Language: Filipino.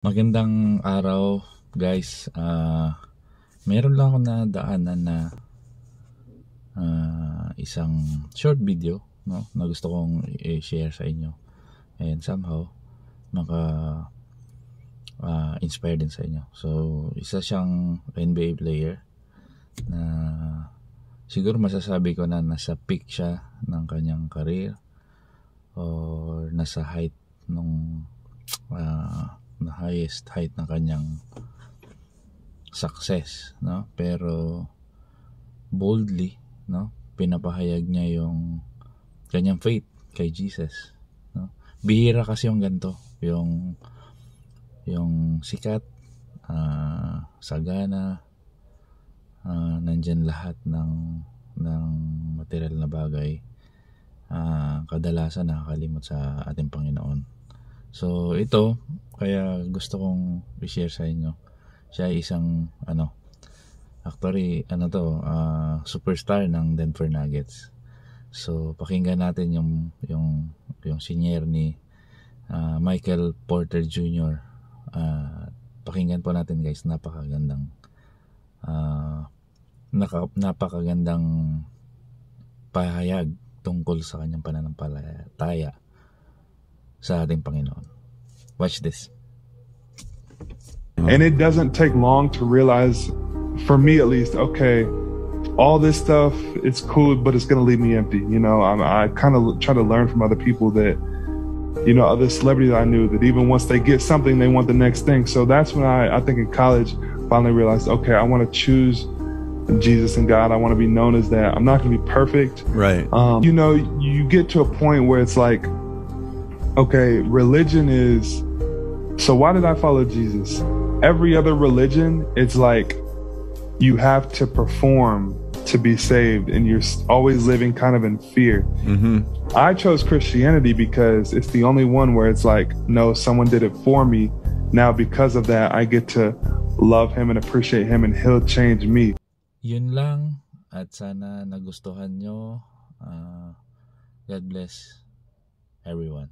Magandang araw guys. Meron lang ako na daanan na isang short video, no, na gusto kong i-share sa inyo and somehow maka inspire din sa inyo. So isa siyang NBA player na siguro masasabi ko na nasa peak siya ng kanyang career or nasa height nung na highest height ng kanyang success, no? Pero boldly, no, pinapahayag niya yung kanyang faith kay Jesus, no? Bihira kasi yung ganito, yung sikat, sagana, nandyan lahat ng material na bagay, kadalasan nakakalimot sa ating Panginoon. So ito, kaya gusto kong i-share sa inyo. Siya ay isang actually superstar ng Denver Nuggets. So pakinggan natin yung senior ni Michael Porter Jr. Pakinggan po natin guys, napakagandang pahayag tungkol sa kanyang pananampalataya sa ating Panginoon. Watch this. And it doesn't take long to realize, for me at least, okay, all this stuff, it's cool, but it's going to leave me empty. You know, I kind of try to learn from other people that, you know, other celebrities I knew that even once they get something, they want the next thing. So that's when I think in college, finally realized, okay, I want to choose Jesus and God. I want to be known as that. I'm not going to be perfect. Right. You know, you get to a point where it's like, okay, religion is, so why did I follow Jesus? Every other religion, it's like you have to perform to be saved, and you're always living kind of in fear. Mm-hmm. I chose Christianity because it's the only one where it's like, no, someone did it for me. Now because of that, I get to love him and appreciate him, and he'll change me. Yun lang, at sana nagustuhan nyo. God bless everyone.